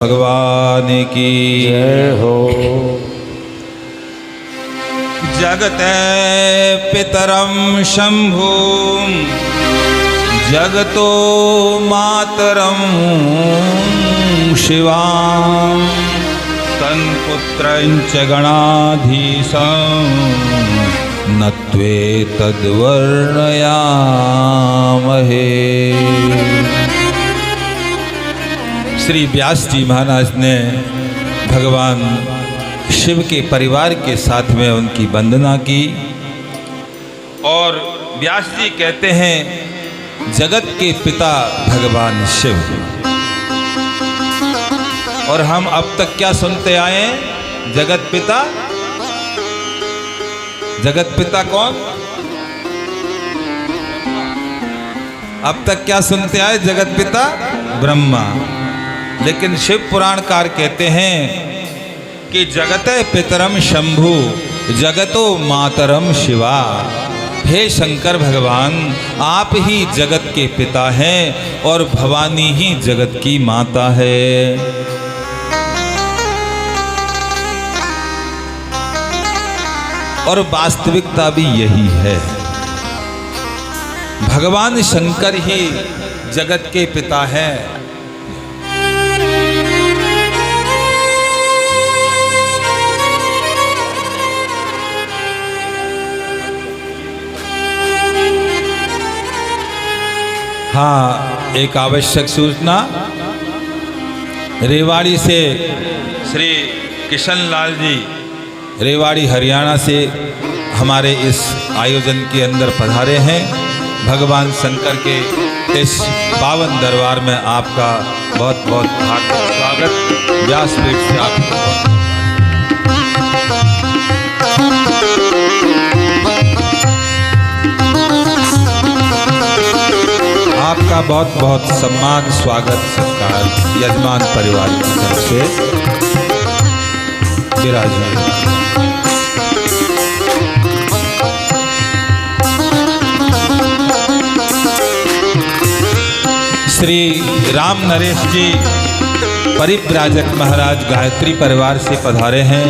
भगवान की जय हो। जगते पितरम शंभु जगतो मातरम शिवां तन्पुत्रञ्च गणाधीशं नत्वेतद्वर्णयामहे। श्री व्यास जी महाराज ने भगवान शिव के परिवार के साथ में उनकी वंदना की और व्यास जी कहते हैं जगत के पिता भगवान शिव। और हम अब तक क्या सुनते आए? जगत पिता। जगत पिता कौन? अब तक क्या सुनते आए? जगत पिता ब्रह्मा। लेकिन शिव पुराणकार कहते हैं कि जगते पितरम शंभु जगतो मातरम शिवा। हे शंकर भगवान, आप ही जगत के पिता हैं और भवानी ही जगत की माता है। और वास्तविकता भी यही है। भगवान शंकर ही जगत के पिता हैं। हाँ, एक आवश्यक सूचना। रेवाड़ी से श्री किशन लाल जी रेवाड़ी हरियाणा से हमारे इस आयोजन के अंदर पधारे हैं। भगवान शंकर के इस पावन दरबार में आपका बहुत बहुत हार्दिक स्वागत। व्यासपीठ से आपका बहुत बहुत सम्मान, स्वागत, सत्कार यजमान परिवार की तरफ से विराजमान। श्री राम नरेश जी परिव्राजक महाराज गायत्री परिवार से पधारे हैं।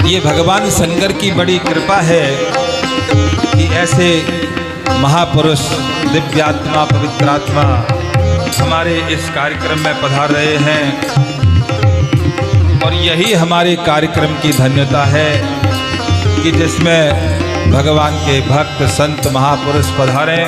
ये भगवान शंकर की बड़ी कृपा है कि ऐसे महापुरुष दिव्यात्मा पवित्रात्मा हमारे इस कार्यक्रम में पधार रहे हैं। और यही हमारे कार्यक्रम की धन्यता है कि जिसमें भगवान के भक्त संत महापुरुष पधारे।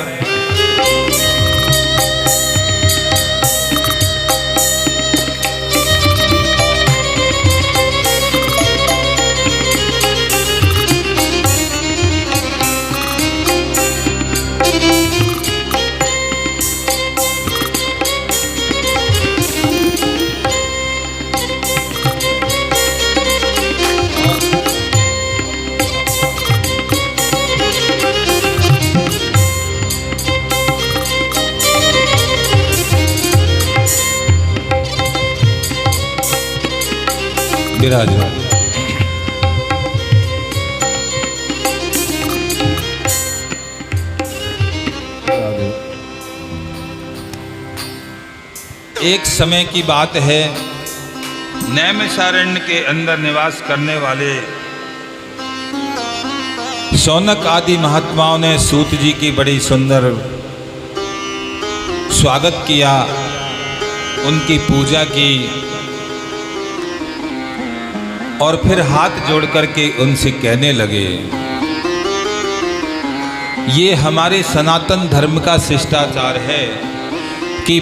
विराजमान। एक समय की बात है, नैमिषारण्य के अंदर निवास करने वाले शौनक आदि महात्माओं ने सूत जी की बड़ी सुंदर स्वागत किया, उनकी पूजा की और फिर हाथ जोड़ करके उनसे कहने लगे, ये हमारे सनातन धर्म का शिष्टाचार है कि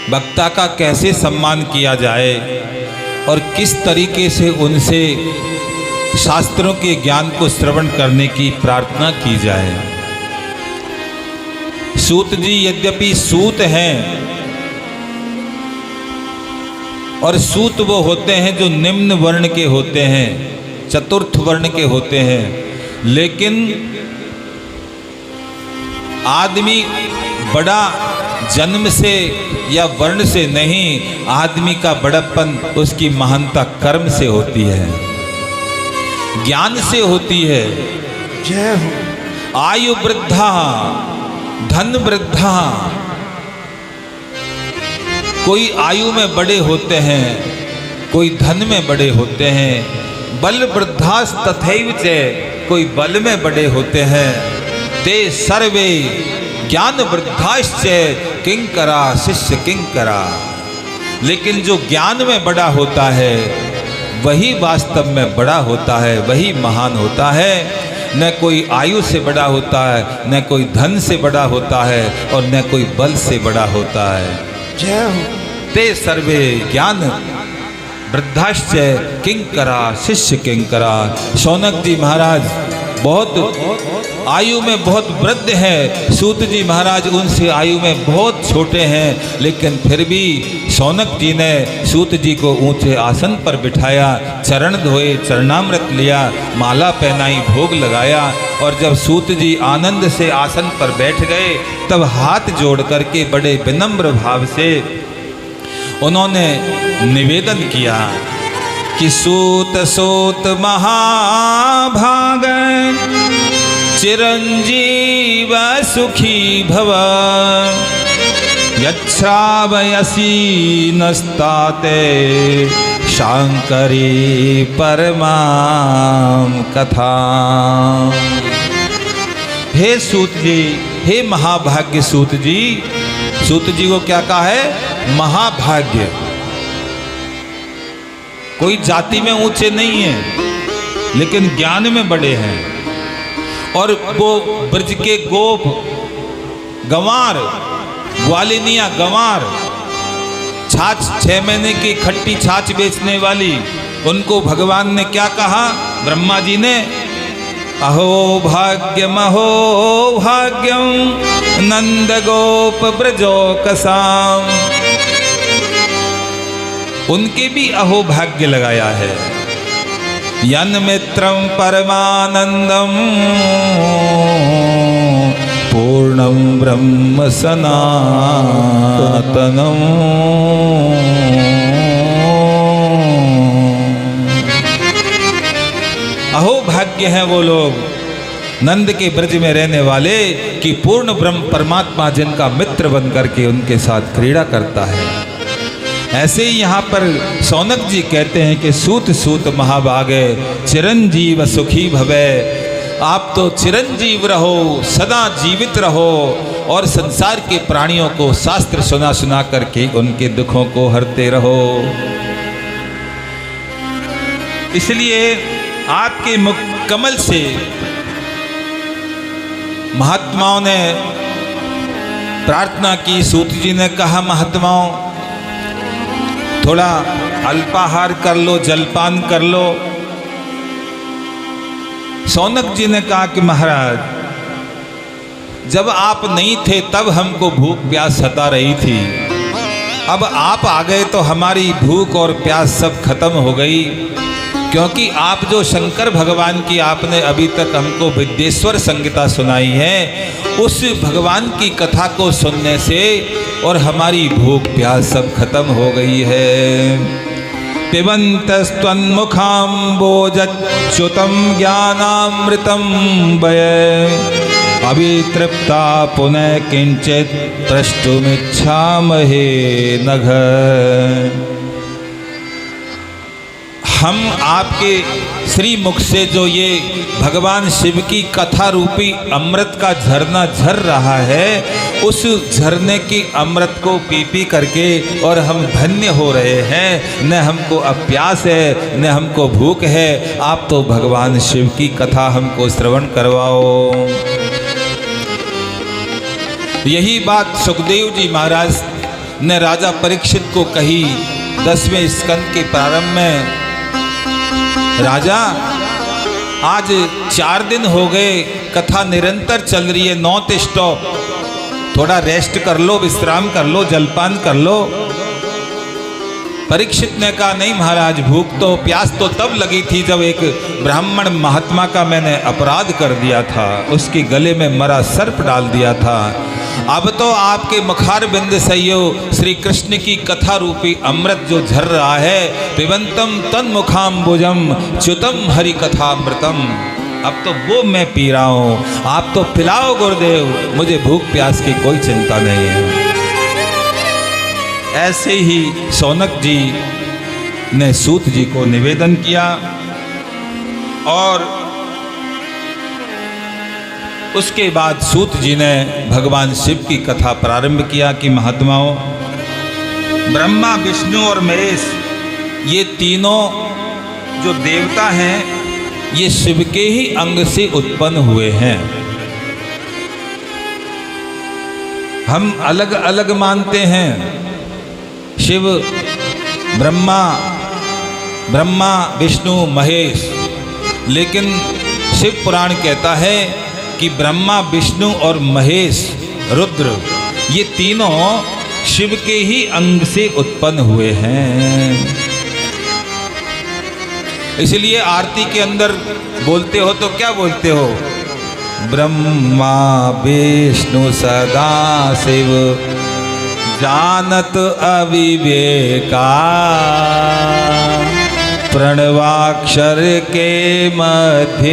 वक्ता का कैसे सम्मान किया जाए और किस तरीके से उनसे शास्त्रों के ज्ञान को श्रवण करने की प्रार्थना की जाए। सूत जी यद्यपि सूत हैं और सूत वो होते हैं जो निम्न वर्ण के होते हैं, चतुर्थ वर्ण के होते हैं, लेकिन आदमी बड़ा जन्म से या वर्ण से नहीं, आदमी का बड़प्पन उसकी महानता कर्म से होती है, ज्ञान से होती है। जय हो। आयु वृद्धा धन वृद्धा कोई आयु में बड़े होते हैं, कोई धन में बड़े होते हैं। बल वृद्धास तथैव च, कोई बल में बड़े होते हैं। ते सर्वे ज्ञान वृद्धाश्च किंकरा, शिष्य किंकरा। लेकिन जो ज्ञान में बड़ा होता है वही वास्तव में बड़ा होता है, वही महान होता है। न कोई आयु से बड़ा होता है, न कोई धन से बड़ा होता है, और न कोई बल से बड़ा होता है। जय हो। ते सर्वे ज्ञान वृद्धाश्च किंकरा, शिष्य किंकरा। शौनक जी महाराज बहुत आयु में बहुत वृद्ध है, सूत जी महाराज उनसे आयु में बहुत छोटे हैं, लेकिन फिर भी शौनक जी ने सूत जी को ऊंचे आसन पर बिठाया, चरण धोए, चरणामृत लिया, माला पहनाई, भोग लगाया। और जब सूत जी आनंद से आसन पर बैठ गए तब हाथ जोड़ करके बड़े विनम्र भाव से उन्होंने निवेदन किया कि सूत सूत महाभाग चिरंजीव सुखी भव, यच्छ्रावयसि नस्ताते शांकरी परमाम कथा। हे सूत जी, हे महाभाग्य सूत जी। सूत जी को क्या कहा है? महाभाग्य। कोई जाति में ऊंचे नहीं है, लेकिन ज्ञान में बड़े हैं। और वो ब्रज के गोप गंवार, ग्वालिनिया गंवार, छाछ 6 महीने की खट्टी छाछ बेचने वाली, उनको भगवान ने क्या कहा? ब्रह्मा जी ने, अहो भाग्यम अहो भाग्यम नंद गोप ब्रजोकसाम। उनके भी अहो भाग्य लगाया है। यन मित्रम परमानंदम पूर्णम ब्रह्म सनातनम। अहो भाग्य हैं वो लोग नंद के ब्रज में रहने वाले कि पूर्ण ब्रह्म परमात्मा जिनका मित्र बन करके उनके साथ क्रीड़ा करता है। ऐसे ही यहाँ पर शौनक जी कहते हैं कि सूत सूत महाभागे चिरंजीव सुखी भवे। आप तो चिरंजीव रहो, सदा जीवित रहो, और संसार के प्राणियों को शास्त्र सुना सुना करके उनके दुखों को हरते रहो। इसलिए आपके मुख कमल से महात्माओं ने प्रार्थना की। सूत जी ने कहा, महात्माओं थोड़ा अल्पाहार कर लो, जलपान कर लो। शौनक जी ने कहा कि महाराज जब आप नहीं थे तब हमको भूख प्यास सता रही थी, अब आप आ गए तो हमारी भूख और प्यास सब खत्म हो गई। क्योंकि आप जो शंकर भगवान की आपने अभी तक हमको विद्येश्वर संहिता सुनाई है, उस भगवान की कथा को सुनने से और हमारी भूख प्यास सब खत्म हो गई है। पिबन्तस्त्वन्मुखाम्बोजच्युतं ज्ञानामृतं वय, अभितृप्ता पुनः किंचित प्रष्टुमिच्छामहे नघ। हम आपके श्री मुख से जो ये भगवान शिव की कथा रूपी अमृत का झरना झर रहा है, उस झरने की अमृत को पी पी करके और हम धन्य हो रहे हैं। न हमको अब प्यास है, न हमको भूख है। आप तो भगवान शिव की कथा हमको श्रवण करवाओ। यही बात सुखदेव जी महाराज ने राजा परीक्षित को कही 10वें स्कंद के प्रारंभ में। राजा, आज 4 दिन हो गए, कथा निरंतर चल रही है, नॉट स्टॉप। थोड़ा रेस्ट कर लो, विश्राम कर लो, जलपान कर लो। परीक्षित ने कहा, नहीं महाराज, भूख तो प्यास तो तब लगी थी जब एक ब्राह्मण महात्मा का मैंने अपराध कर दिया था, उसके गले में मरा सर्प डाल दिया था। अब तो आपके मुखार बिंद से यो श्री कृष्ण की कथा रूपी अमृत जो झर रहा है, पिबंतम तन्मुखाम्बुजम च्युतम हरि कथामृतम, अब तो वो मैं पी रहा हूँ। आप तो पिलाओ गुरुदेव, मुझे भूख प्यास की कोई चिंता नहीं है। ऐसे ही शौनक जी ने सूत जी को निवेदन किया और उसके बाद सूत जी ने भगवान शिव की कथा प्रारंभ किया कि महात्माओं, ब्रह्मा, विष्णु और महेश ये तीनों जो देवता हैं ये शिव के ही अंग से उत्पन्न हुए हैं। हम अलग अलग मानते हैं, शिव ब्रह्मा विष्णु महेश, लेकिन शिव पुराण कहता है कि ब्रह्मा विष्णु और महेश रुद्र ये तीनों शिव के ही अंग से उत्पन्न हुए हैं। इसलिए आरती के अंदर बोलते हो तो क्या बोलते हो? ब्रह्मा विष्णु सदा शिव जानत अविवेका, प्रणवाक्षर के मध्य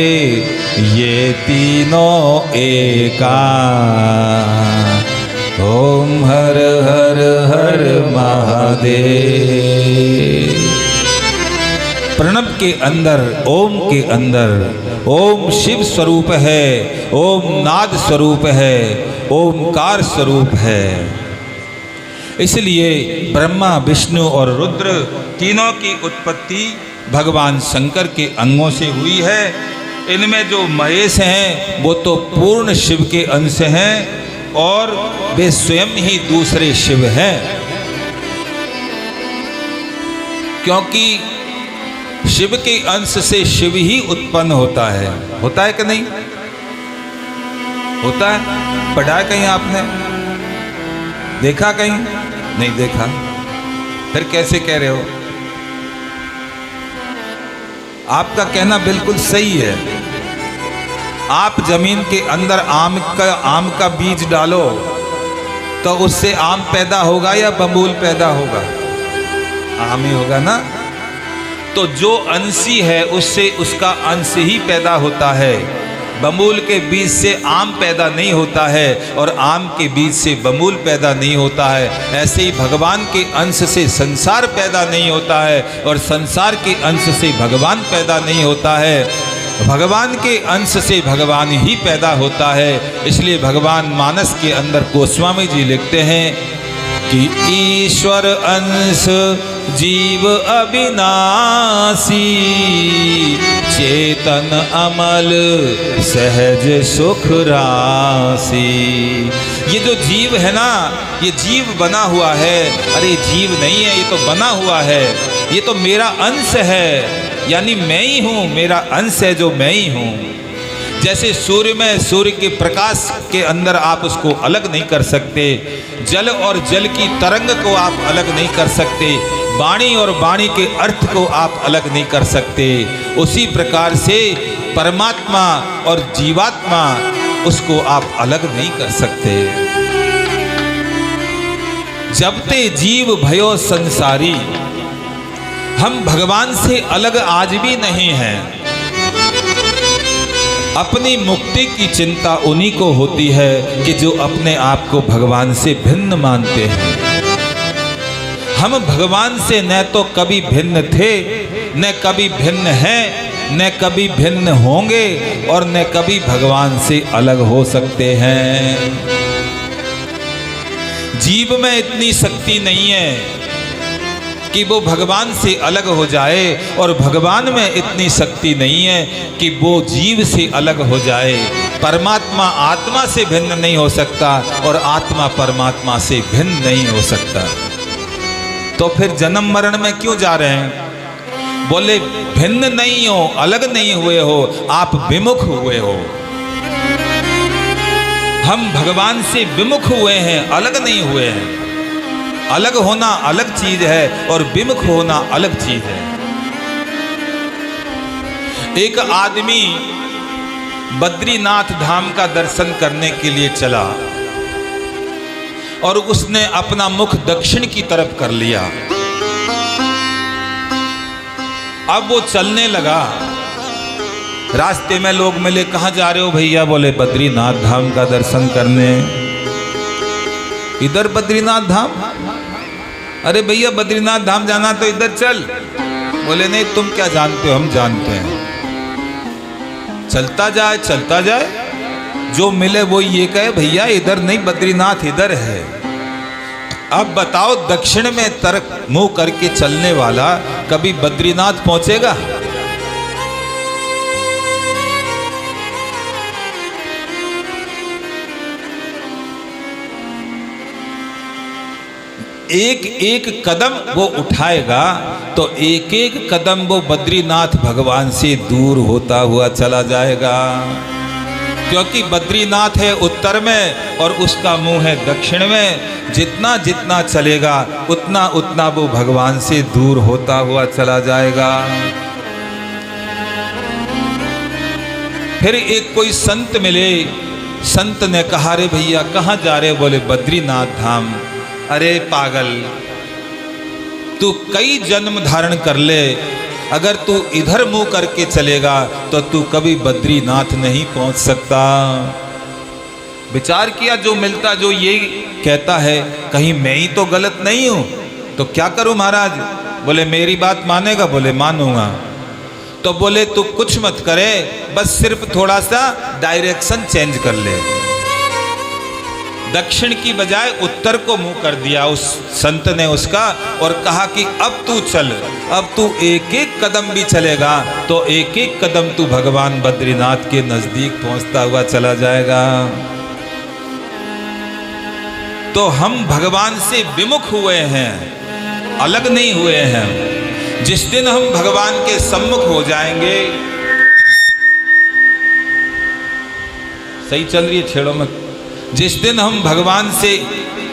ये तीनों एका। ओम हर हर हर महादेव। प्रणव के अंदर, ओम के अंदर ओम शिव स्वरूप है, ओम नाद स्वरूप है, ओमकार स्वरूप है। इसलिए ब्रह्मा विष्णु और रुद्र तीनों की उत्पत्ति भगवान शंकर के अंगों से हुई है। इनमें जो महेश हैं वो तो पूर्ण शिव के अंश हैं और वे स्वयं ही दूसरे शिव हैं, क्योंकि शिव के अंश से शिव ही उत्पन्न होता है कि नहीं होता है? पढ़ा है कहीं आपने? देखा कहीं? नहीं देखा, फिर कैसे कह रहे हो? आपका कहना बिल्कुल सही है। आप जमीन के अंदर आम का बीज डालो तो उससे आम पैदा होगा या बबूल पैदा होगा? आम ही होगा ना। तो जो अंशी है उससे उसका अंश ही पैदा होता है। बबूल के बीज से आम पैदा नहीं होता है और आम के बीज से बबूल पैदा नहीं होता है। ऐसे ही भगवान के अंश से संसार पैदा नहीं होता है और संसार के अंश से भगवान पैदा नहीं होता है। भगवान के अंश से भगवान ही पैदा होता है। इसलिए भगवान मानस के अंदर गोस्वामी जी लिखते हैं कि ईश्वर अंश जीव अविनाशी, चेतन अमल सहज सुख राशि। ये जो जीव है ना, ये जीव बना हुआ है। अरे जीव नहीं है, ये तो बना हुआ है। ये तो मेरा अंश है, यानी मैं ही हूँ, मेरा अंश है जो मैं ही हूँ। जैसे सूर्य में सूर्य के प्रकाश के अंदर आप उसको अलग नहीं कर सकते, जल और जल की तरंग को आप अलग नहीं कर सकते, वाणी और वाणी के अर्थ को आप अलग नहीं कर सकते। उसी प्रकार से परमात्मा और जीवात्मा उसको आप अलग नहीं कर सकते। जब ते जीव भयो संसारी, हम भगवान से अलग आज भी नहीं हैं। अपनी मुक्ति की चिंता उन्हीं को होती है कि जो अपने आप को भगवान से भिन्न मानते हैं। हम भगवान से न तो कभी भिन्न थे, न कभी भिन्न हैं, न कभी भिन्न होंगे और न कभी भगवान से अलग हो सकते हैं। जीव में इतनी शक्ति नहीं है कि वो भगवान से अलग हो जाए और भगवान में इतनी शक्ति नहीं है कि वो जीव से अलग हो जाए। परमात्मा आत्मा से भिन्न नहीं हो सकता और आत्मा परमात्मा से भिन्न नहीं हो सकता। तो फिर जन्म मरण में क्यों जा रहे हैं? बोले भिन्न नहीं हो, अलग नहीं हुए हो, आप विमुख हुए हो। हम भगवान से विमुख हुए हैं, अलग नहीं हुए हैं। अलग होना अलग चीज है और विमुख होना अलग चीज है। एक आदमी बद्रीनाथ धाम का दर्शन करने के लिए चला और उसने अपना मुख दक्षिण की तरफ कर लिया। अब वो चलने लगा, रास्ते में लोग मिले, कहाँ जा रहे हो भैया? बोले बद्रीनाथ धाम का दर्शन करने। इधर बद्रीनाथ धाम? अरे भैया बद्रीनाथ धाम जाना तो इधर चल। बोले नहीं, तुम क्या जानते हो, हम जानते हैं। चलता जाए चलता जाए, जो मिले वो ये कहे भैया इधर नहीं, बद्रीनाथ इधर है। अब बताओ, दक्षिण में तरफ मुंह करके चलने वाला कभी बद्रीनाथ पहुंचेगा? एक एक कदम वो उठाएगा तो एक एक कदम वो बद्रीनाथ भगवान से दूर होता हुआ चला जाएगा, क्योंकि बद्रीनाथ है उत्तर में और उसका मुंह है दक्षिण में। जितना जितना चलेगा उतना उतना वो भगवान से दूर होता हुआ चला जाएगा। फिर एक कोई संत मिले, संत ने कहा रे भैया कहाँ जा रहे? बोले बद्रीनाथ धाम। अरे पागल, तू कई जन्म धारण कर ले, अगर तू इधर मुंह करके चलेगा तो तू कभी बद्रीनाथ नहीं पहुंच सकता। विचार किया, जो मिलता जो ये कहता है कहीं मैं ही तो गलत नहीं हूं, तो क्या करूं महाराज? बोले मेरी बात मानेगा? बोले मानूंगा। तो बोले तू कुछ मत करे, बस सिर्फ थोड़ा सा डायरेक्शन चेंज कर ले। दक्षिण की बजाय उत्तर को मुंह कर दिया उस संत ने उसका, और कहा कि अब तू चल, अब तू एक एक कदम भी चलेगा तो एक एक कदम तू भगवान बद्रीनाथ के नजदीक पहुंचता हुआ चला जाएगा। तो हम भगवान से विमुख हुए हैं, अलग नहीं हुए हैं। जिस दिन हम भगवान के सम्मुख हो जाएंगे, सही चल रही है, छेड़ो मत। जिस दिन हम भगवान से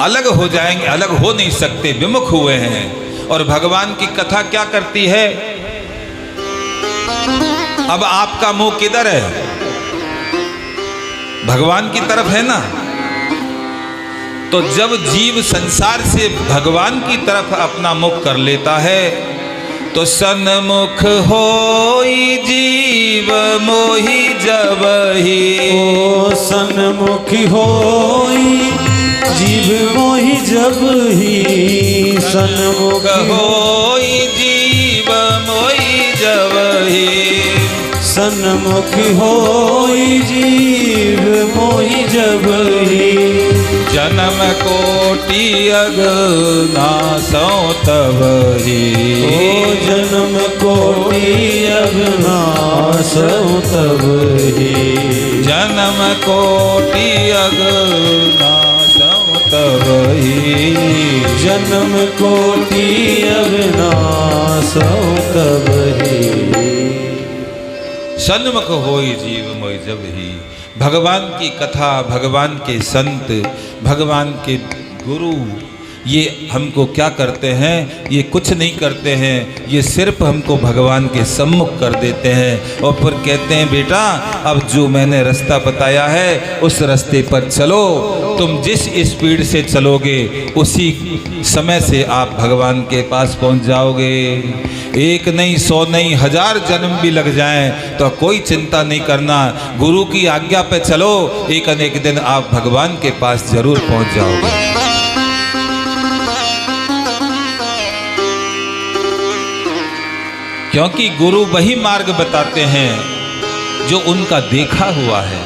अलग हो जाएंगे, अलग हो नहीं सकते, विमुख हुए हैं। और भगवान की कथा क्या करती है? अब आपका मुंह किधर है? भगवान की तरफ है ना। तो जब जीव संसार से भगवान की तरफ अपना मुख कर लेता है तो सन्मुख होई जीव मोहि जबहि। ओ सन्मुख होई जीव मोहि जबहि। सन्मुख होई जीव मोहि जबहि। सन्मुख होई जीव मोहि जबहि। जन्म कोटि अगनासौ तबहि। ओ जन्म कोटि अगनासौ तबहि। जन्म कोटि अगनासौ तबहि। जन्म कोटि अगनासौ तबहि। सन्मुख होई जीव मोहि जबहि। भगवान की कथा, भगवान के संत, भगवान के गुरु, ये हमको क्या करते हैं? ये कुछ नहीं करते हैं, ये सिर्फ हमको भगवान के सम्मुख कर देते हैं और फिर कहते हैं बेटा अब जो मैंने रास्ता बताया है उस रास्ते पर चलो। तुम जिस स्पीड से चलोगे उसी समय से आप भगवान के पास पहुंच जाओगे। एक नहीं, 100 नहीं, 1000 जन्म भी लग जाएं तो कोई चिंता नहीं करना। गुरु की आज्ञा पे चलो, एक न एक दिन आप भगवान के पास जरूर पहुंच जाओगे। क्योंकि गुरु वही मार्ग बताते हैं जो उनका देखा हुआ है।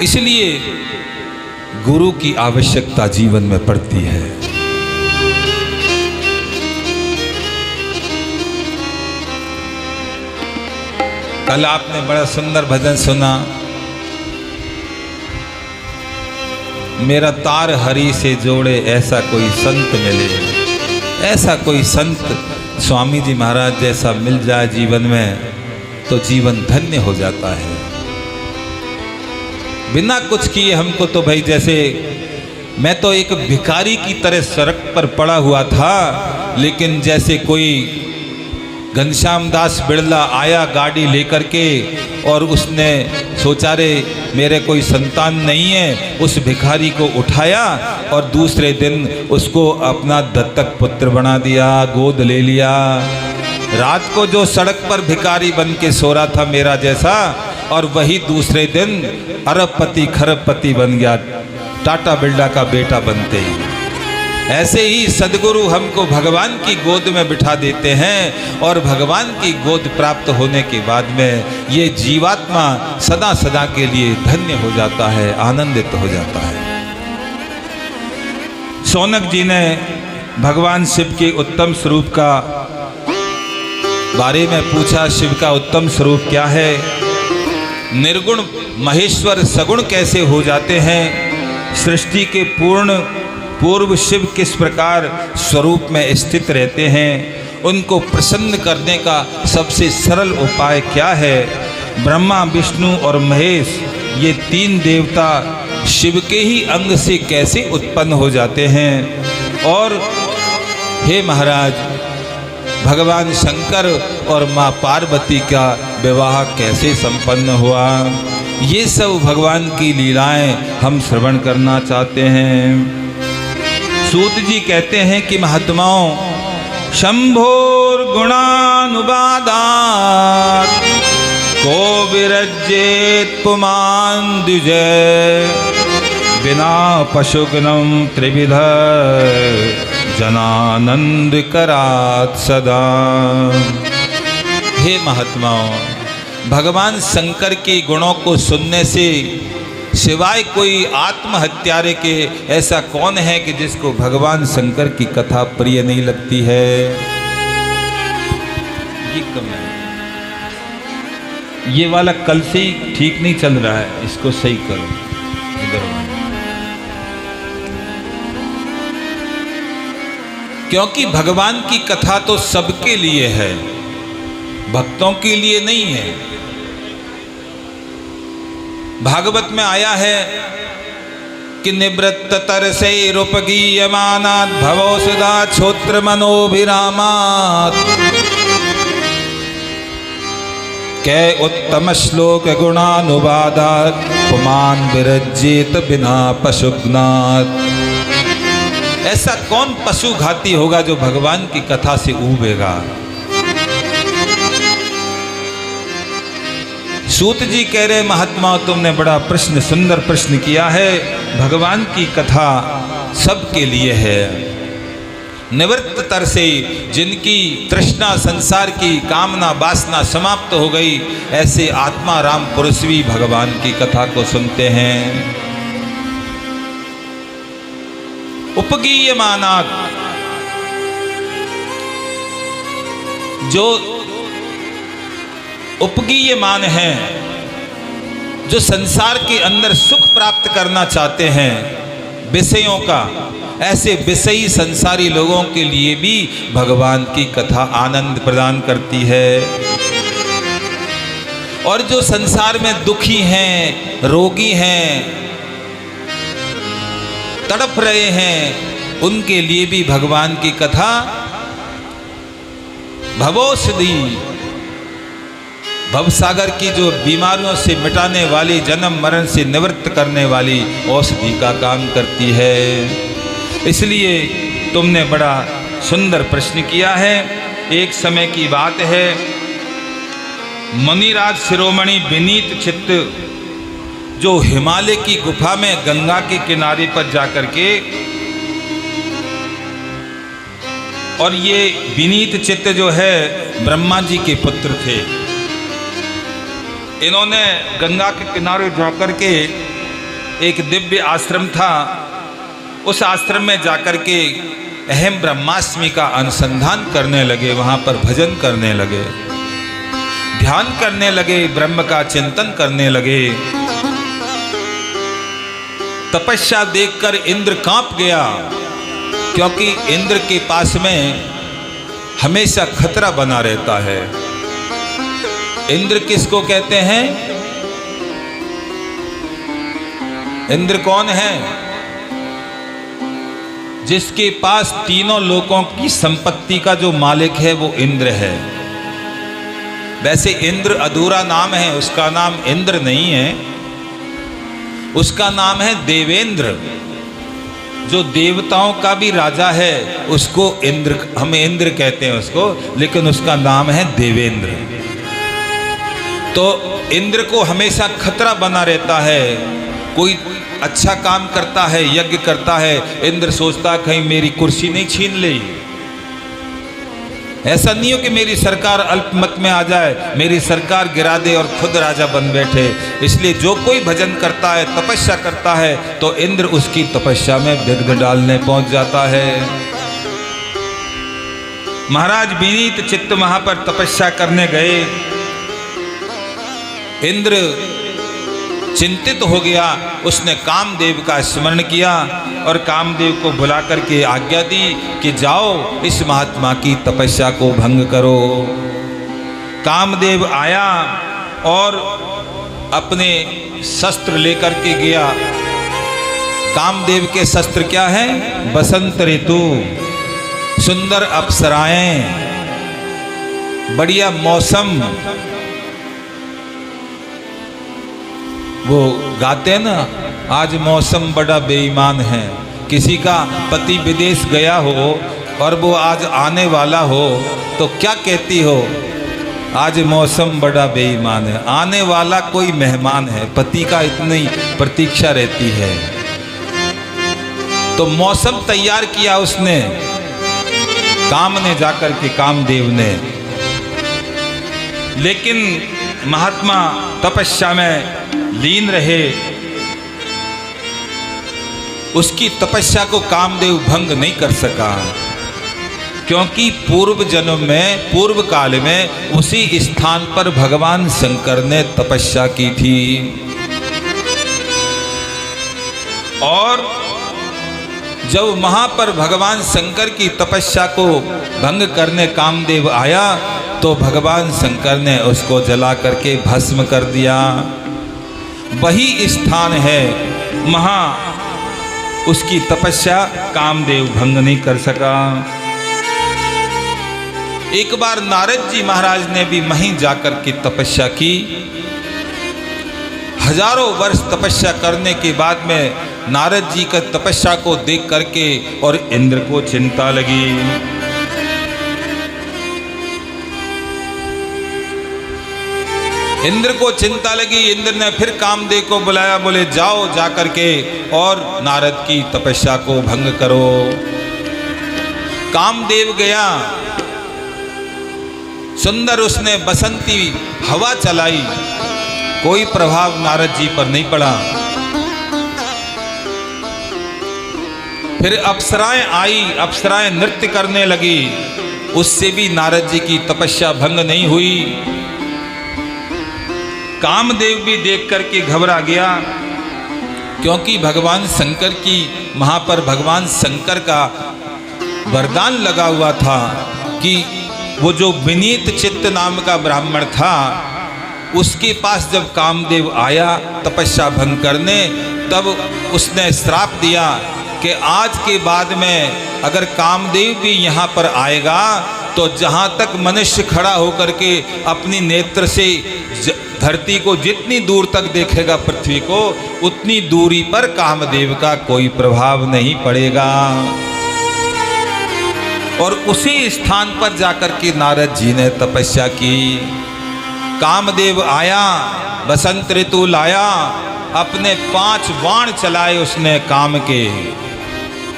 इसलिए गुरु की आवश्यकता जीवन में पड़ती है। कल आपने बड़ा सुंदर भजन सुना, मेरा तार हरि से जोड़े ऐसा कोई संत मिले। ऐसा कोई संत स्वामी जी महाराज जैसा मिल जाए जीवन में तो जीवन धन्य हो जाता है। बिना कुछ किए हमको तो भाई, जैसे मैं तो एक भिखारी की तरह सड़क पर पड़ा हुआ था, लेकिन जैसे कोई घनश्याम दास बिड़ला आया गाड़ी लेकर के और उसने सोचा रे मेरे कोई संतान नहीं है, उस भिखारी को उठाया और दूसरे दिन उसको अपना दत्तक पुत्र बना दिया, गोद ले लिया। रात को जो सड़क पर भिखारी बन के सो रहा था मेरा जैसा, और वही दूसरे दिन अरबपति खरबपति बन गया, टाटा बिरला का बेटा बनते हैं। ऐसे ही सदगुरु हमको भगवान की गोद में बिठा देते हैं और भगवान की गोद प्राप्त होने के बाद में ये जीवात्मा सदा सदा के लिए धन्य हो जाता है, आनंदित हो जाता है। शौनक जी ने भगवान शिव के उत्तम स्वरूप का बारे में पूछा। शिव का उत्तम स्वरूप क्या है? निर्गुण महेश्वर सगुण कैसे हो जाते हैं? सृष्टि के पूर्व शिव किस प्रकार स्वरूप में स्थित रहते हैं? उनको प्रसन्न करने का सबसे सरल उपाय क्या है? ब्रह्मा, विष्णु और महेश ये तीन देवता शिव के ही अंग से कैसे उत्पन्न हो जाते हैं? और हे महाराज, भगवान शंकर और माँ पार्वती का विवाह कैसे संपन्न हुआ? ये सब भगवान की लीलाएं हम श्रवण करना चाहते हैं। सूत जी कहते हैं कि महात्माओं, शंभोर गुणानुवादात् को विरज्येत पुमान द्विजय बिना पशुगणम त्रिविध जनानंद करात सदा। हे महात्माओं, भगवान शंकर के गुणों को सुनने से सिवाय कोई आत्महत्यारे के ऐसा कौन है कि जिसको भगवान शंकर की कथा प्रिय नहीं लगती है? ये कम है। ये वाला कल से ही ठीक नहीं चल रहा है, इसको सही करो। इधर क्योंकि भगवान की कथा तो सबके लिए है, भक्तों के लिए नहीं है। भागवत में आया है कि निवृत्त तरसे रूपगीयमानात् भवो सदा क्षोत्र मनोभिरामात् कै उत्तम श्लोक गुणानुवादात् पुमान विरज्येत बिना पशुघ्नात्। ऐसा कौन पशु घाती होगा जो भगवान की कथा से ऊबेगा? सूत जी कह रहे, महात्मा तुमने बड़ा प्रश्न, सुंदर प्रश्न किया है। भगवान की कथा सबके लिए है। निवृत्त तर से जिनकी तृष्णा, संसार की कामना, वासना समाप्त हो गई, ऐसे आत्मा राम पुरुष भी भगवान की कथा को सुनते हैं। उपगीयमानात्, जो उपगीयमान हैं, जो संसार के अंदर सुख प्राप्त करना चाहते हैं विषयों का, ऐसे विषयी संसारी लोगों के लिए भी भगवान की कथा आनंद प्रदान करती है। और जो संसार में दुखी हैं, रोगी हैं, तड़प रहे हैं, उनके लिए भी भगवान की कथा भवौषधि, भवसागर की जो बीमारियों से मिटाने वाली, जन्म मरण से निवृत्त करने वाली औषधि का काम करती है। इसलिए तुमने बड़ा सुंदर प्रश्न किया है। एक समय की बात है, मुनिराज शिरोमणि विनीत चित्त जो हिमालय की गुफा में गंगा के किनारे पर जाकर के, और ये विनीत चित्त जो है ब्रह्मा जी के पुत्र थे। इन्होंने गंगा के किनारे जाकर के, एक दिव्य आश्रम था, उस आश्रम में जाकर के अहम ब्रह्मास्मि का अनुसंधान करने लगे। वहाँ पर भजन करने लगे, ध्यान करने लगे, ब्रह्म का चिंतन करने लगे। तपस्या देखकर इंद्र कांप गया, क्योंकि इंद्र के पास में हमेशा खतरा बना रहता है। इंद्र किसको कहते हैं? इंद्र कौन है? जिसके पास तीनों लोकों की संपत्ति का जो मालिक है वो इंद्र है। वैसे इंद्र अधूरा नाम है, उसका नाम इंद्र नहीं है, उसका नाम है देवेंद्र। जो देवताओं का भी राजा है उसको इंद्र, हम इंद्र कहते हैं उसको, लेकिन उसका नाम है देवेंद्र। तो इंद्र को हमेशा खतरा बना रहता है। कोई अच्छा काम करता है, यज्ञ करता है, इंद्र सोचता कहीं मेरी कुर्सी नहीं छीन ले। ऐसा नहीं हो कि मेरी सरकार अल्पमत में आ जाए, मेरी सरकार गिरा दे और खुद राजा बन बैठे। इसलिए जो कोई भजन करता है, तपस्या करता है, तो इंद्र उसकी तपस्या में विघ्न डालने पहुंच जाता है। महाराज विनीत चित्त वहां पर तपस्या करने गए। इंद्र चिंतित हो गया, उसने कामदेव का स्मरण किया और कामदेव को बुला करके आज्ञा दी कि जाओ इस महात्मा की तपस्या को भंग करो। कामदेव आया और अपने शस्त्र लेकर के गया। कामदेव के शस्त्र क्या है? बसंत ऋतु, सुंदर अप्सराएं, बढ़िया मौसम। वो गाते हैं ना, आज मौसम बड़ा बेईमान है। किसी का पति विदेश गया हो और वो आज आने वाला हो तो क्या कहती हो? आज मौसम बड़ा बेईमान है। आने वाला कोई मेहमान है, पति का इतनी प्रतीक्षा रहती है। तो मौसम तैयार किया उसने, काम ने जाकर के, कामदेव ने। लेकिन महात्मा तपस्या में लीन रहे। उसकी तपस्या को कामदेव भंग नहीं कर सका, क्योंकि पूर्व जन्म में, पूर्व काल में उसी स्थान पर भगवान शंकर ने तपस्या की थी। और जब वहां पर भगवान शंकर की तपस्या को भंग करने कामदेव आया तो भगवान शंकर ने उसको जला करके भस्म कर दिया। वही स्थान है, वहां उसकी तपस्या कामदेव भंग नहीं कर सका। एक बार नारद जी महाराज ने भी वहीं जाकर के तपस्या की। हजारों वर्ष तपस्या करने के बाद में नारद जी का तपस्या को देख करके और इंद्र को चिंता लगी। इंद्र को चिंता लगी। इंद्र ने फिर कामदेव को बुलाया, बोले जाओ जाकर के और नारद की तपस्या को भंग करो। कामदेव गया, सुंदर उसने बसंती हवा चलाई, कोई प्रभाव नारद जी पर नहीं पड़ा। फिर अप्सराएं आई, अप्सराएं नृत्य करने लगी, उससे भी नारद जी की तपस्या भंग नहीं हुई। कामदेव भी देख करके घबरा गया, क्योंकि भगवान शंकर की, वहां पर भगवान शंकर का वरदान लगा हुआ था कि वो जो विनीत चित्त नाम का ब्राह्मण था, उसके पास जब कामदेव आया तपस्या भंग करने, तब उसने श्राप दिया कि आज के बाद में अगर कामदेव भी यहाँ पर आएगा तो जहाँ तक मनुष्य खड़ा होकर के अपनी नेत्र से धरती को जितनी दूर तक देखेगा, पृथ्वी को, उतनी दूरी पर कामदेव का कोई प्रभाव नहीं पड़ेगा। और उसी स्थान पर जाकर के नारद जी ने तपस्या की। कामदेव आया, बसंत ऋतु लाया, अपने 5 बाण चलाए उसने काम के,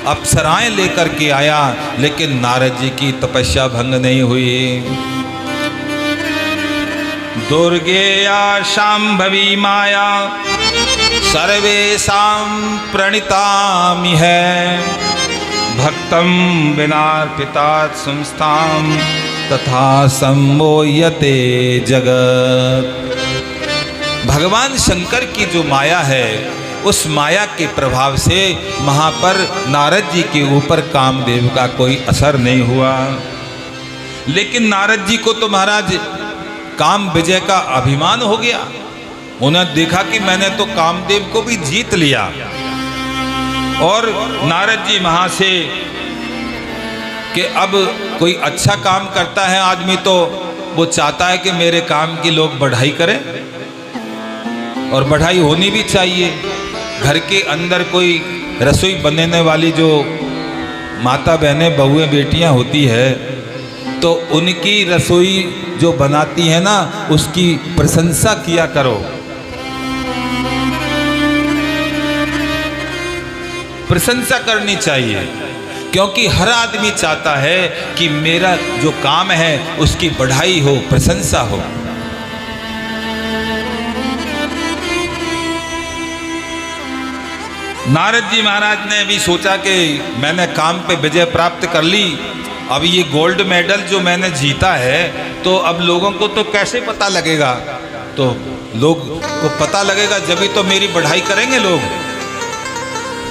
अप्सराएं लेकर के आया, लेकिन नारद जी की तपस्या भंग नहीं हुई। दुर्गेया शांभवी माया सर्वेषां प्रणितामि है, भक्तम विनार्पितात् संस्थां तथा सम्मोह्यते जगत। भगवान शंकर की जो माया है, उस माया के प्रभाव से वहाँ पर नारद जी के ऊपर कामदेव का कोई असर नहीं हुआ। लेकिन नारद जी को तो महाराज काम विजय का अभिमान हो गया। उन्हें देखा कि मैंने तो कामदेव को भी जीत लिया। और नारद जी वहाँ से कि अब कोई अच्छा काम करता है आदमी तो वो चाहता है कि मेरे काम की लोग बढ़ाई करें, और बढ़ाई होनी भी चाहिए। घर के अंदर कोई रसोई बनाने वाली जो माता बहनें, बहुएं, बेटियां होती है, तो उनकी रसोई जो बनाती है ना, उसकी प्रशंसा किया करो। प्रशंसा करनी चाहिए, क्योंकि हर आदमी चाहता है कि मेरा जो काम है उसकी बढ़ाई हो, प्रशंसा हो। नारद जी महाराज ने भी सोचा कि मैंने काम पे विजय प्राप्त कर ली, अब ये गोल्ड मेडल जो मैंने जीता है तो अब लोगों को तो कैसे पता लगेगा, तो लोग को पता लगेगा जब ही तो मेरी बढ़ाई करेंगे लोग।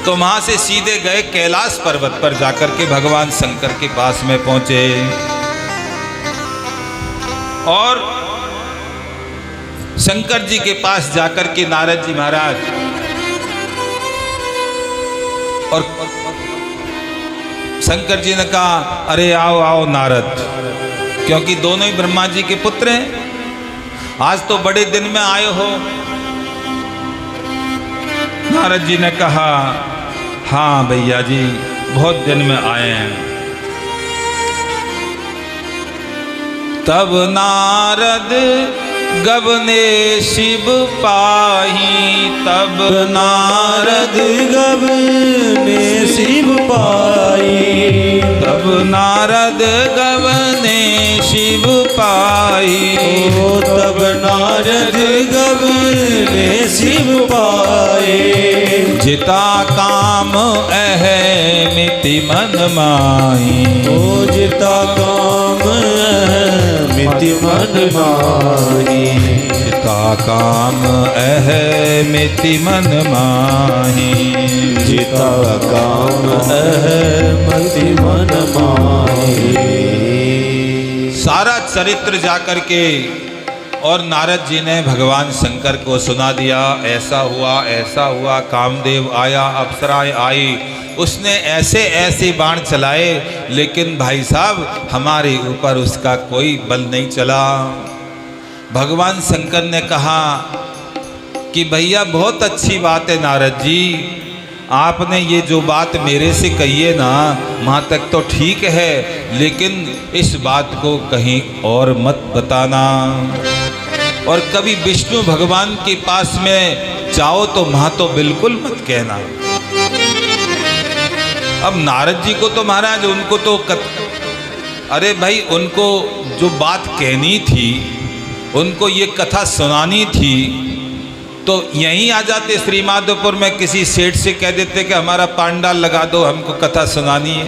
तो वहां से सीधे गए कैलाश पर्वत पर जाकर के भगवान शंकर के पास में पहुंचे और शंकर जी के पास जाकर के नारद जी महाराज और शंकर जी ने कहा, अरे आओ आओ नारद, क्योंकि दोनों ही ब्रह्मा जी के पुत्र हैं, आज तो बड़े दिन में आए हो। नारद जी ने कहा, हाँ भैया जी बहुत दिन में आए हैं। तब नारद गबने शिव पाही, तब नारद गबने शिव पाई, तब नारद गबने शिव पाई, ओ तब नारद गबने शिव पाए। जिता काम अहमिति मन माही, ओ जिता काम मिति मन माही, जिता काम अहमिति मन माही, जिता काम अहमिति मन माही। सारा चरित्र जाकर के और नारद जी ने भगवान शंकर को सुना दिया, ऐसा हुआ, कामदेव आया, अप्सराएं आई, उसने ऐसे ऐसे बाण चलाए, लेकिन भाई साहब हमारे ऊपर उसका कोई बल नहीं चला। भगवान शंकर ने कहा कि भैया बहुत अच्छी बात है नारद जी, आपने ये जो बात मेरे से कही है ना, वहाँ तक तो ठीक है, लेकिन इस बात को कहीं और मत बताना, और कभी विष्णु भगवान के पास में जाओ तो वहाँ तो बिल्कुल मत कहना। अब नारद जी को तो महाराज उनको तो अरे भाई उनको जो बात कहनी थी, उनको ये कथा सुनानी थी, तो यहीं आ जाते श्रीमाधोपुर में किसी सेठ से कह देते कि हमारा पांडाल लगा दो, हमको कथा सुनानी है,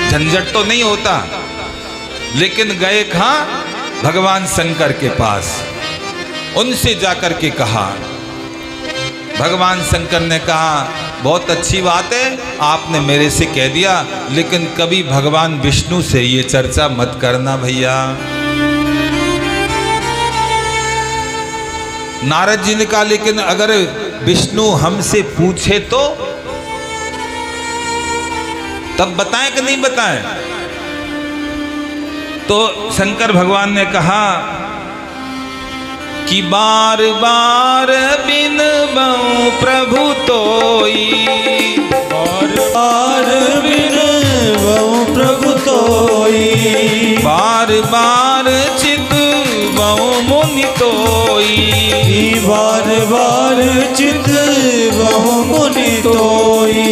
झंझट तो नहीं होता। लेकिन गए कहाँ? भगवान शंकर के पास, उनसे जाकर के कहा। भगवान शंकर ने कहा बहुत अच्छी बात है, आपने मेरे से कह दिया, लेकिन कभी भगवान विष्णु से ये चर्चा मत करना भैया। नारद जी ने कहा लेकिन अगर विष्णु हमसे पूछे तो तब बताएं कि नहीं बताएं? तो शंकर भगवान ने कहा कि बार बार बिन बहु प्रभु तोई, बार बार बिन बहु प्रभु तोई, बार बार चित बहु मुनि तोई, बार बार चित बहु मुनि तोई।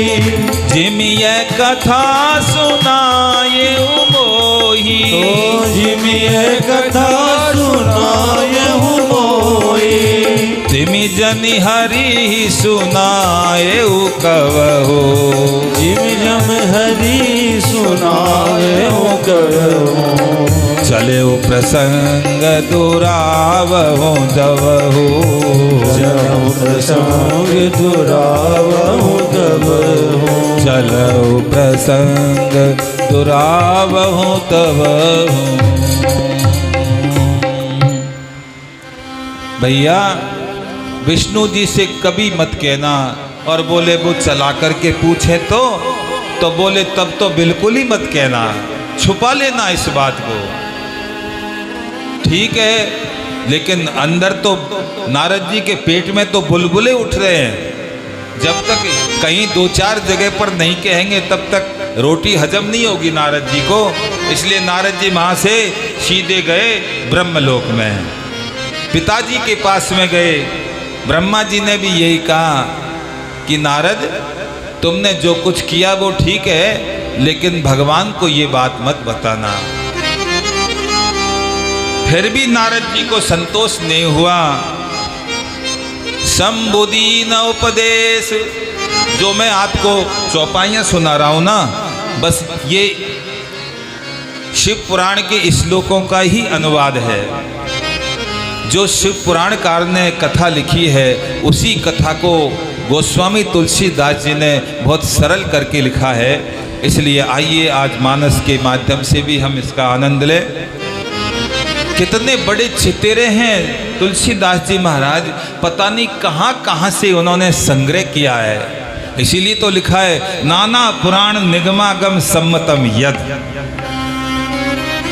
जिम यह कथा सुनाए मोही, तो जिम यह कथा सुनाए मोही, तिमि जनि हरि सुनाए कवहो, जिम जम हरि सुनाए कवहो। चले प्रसंग दुरावहो जवहो, जब प्रसंग दुरावहो जवहो, चलो प्रसंग दुरावहो तवहो। भैया विष्णु जी से कभी मत कहना, और बोले वो चला करके पूछे तो बोले तब तो बिल्कुल ही मत कहना, छुपा लेना इस बात को, ठीक है। लेकिन अंदर तो नारद जी के पेट में तो बुलबुले उठ रहे हैं, जब तक कहीं दो चार जगह पर नहीं कहेंगे तब तक रोटी हजम नहीं होगी नारद जी को। इसलिए नारद जी वहाँ से सीधे गए ब्रह्मलोक में, पिताजी के पास में गए। ब्रह्मा जी ने भी यही कहा कि नारद तुमने जो कुछ किया वो ठीक है, लेकिन भगवान को ये बात मत बताना। फिर भी नारद जी को संतोष नहीं हुआ। संबुदीन उपदेश, जो मैं आपको चौपाइयाँ सुना रहा हूँ ना, बस ये शिव पुराण के श्लोकों का ही अनुवाद है। जो शिव पुराणकार ने कथा लिखी है, उसी कथा को गोस्वामी तुलसीदास जी ने बहुत सरल करके लिखा है। इसलिए आइए आज मानस के माध्यम से भी हम इसका आनंद लें। कितने बड़े चितेरे हैं तुलसीदास जी महाराज, पता नहीं कहाँ कहाँ से उन्होंने संग्रह किया है। इसीलिए तो लिखा है नाना पुराण निगमागम सम्मतम यद।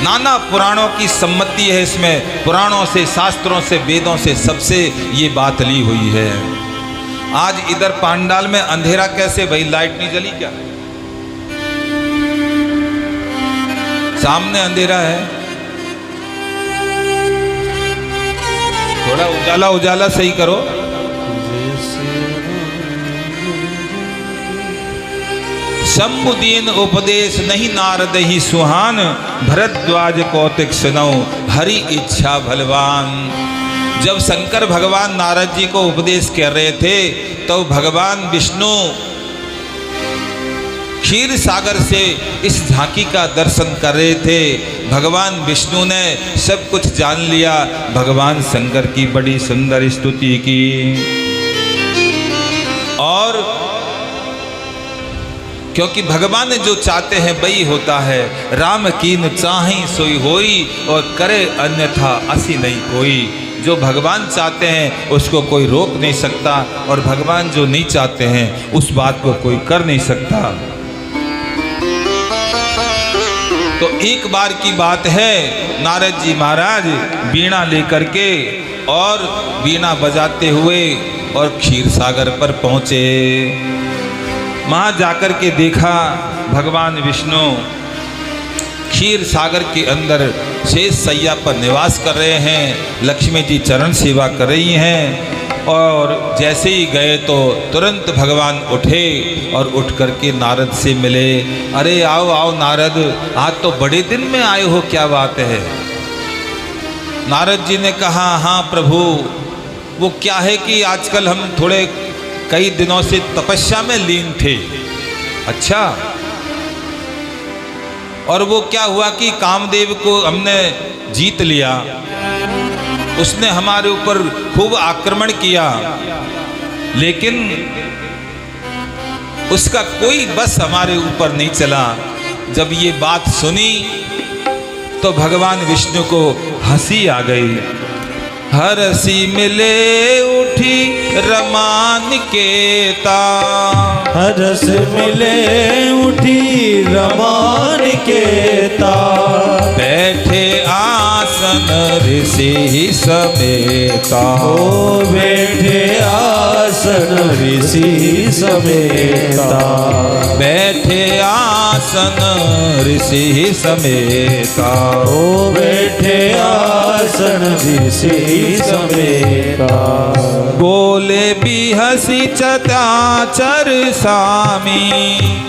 नाना पुराणों की सम्मति है इसमें, पुराणों से, शास्त्रों से, वेदों से, सबसे ये बात ली हुई है। आज इधर पांडाल में अंधेरा कैसे भाई, लाइट नहीं जली क्या? सामने अंधेरा है, थोड़ा उजाला उजाला सही करो। शंभुदीन उपदेश नहीं नारद ही सुहान, भरद्वाज कौतिक सुनौ हरि इच्छा बलवान। जब शंकर भगवान नारद जी को उपदेश कर रहे थे तो भगवान विष्णु क्षीर सागर से इस झांकी का दर्शन कर रहे थे। भगवान विष्णु ने सब कुछ जान लिया, भगवान शंकर की बड़ी सुंदर स्तुति की। और क्योंकि भगवान ने जो चाहते हैं वही होता है। राम कीन चाहि सोई होई, और करे अन्यथा असी नहीं कोई। जो भगवान चाहते हैं उसको कोई रोक नहीं सकता, और भगवान जो नहीं चाहते हैं उस बात को कोई कर नहीं सकता। तो एक बार की बात है, नारद जी महाराज वीणा लेकर के और वीणा बजाते हुए और क्षीर सागर पर पहुँचे। वहाँ जाकर के देखा भगवान विष्णु क्षीर सागर के अंदर शेष सैया पर निवास कर रहे हैं। लक्ष्मी जी चरण सेवा कर रही हैं। और जैसे ही गए तो तुरंत भगवान उठे और उठ करके नारद से मिले। अरे आओ आओ नारद, आज तो बड़े दिन में आए हो, क्या बात है? नारद जी ने कहा हाँ प्रभु, वो क्या है कि आजकल हम थोड़े कई दिनों से तपस्या में लीन थे। अच्छा, और वो क्या हुआ कि कामदेव को हमने जीत लिया, उसने हमारे ऊपर खूब आक्रमण किया, लेकिन उसका कोई बस हमारे ऊपर नहीं चला। जब ये बात सुनी तो भगवान विष्णु को हंसी आ गई। हरसी मिले उठी रमान केता, हरस मिले उठी रमान केता। बैठे आसन ऋषि समेता, ओ बैठे आसन ऋषि समेता। बैठे आसन ऋषि समेता, ओ बैठे आसन ऋषि समेता। बोले भी हसी चराचर स्वामी,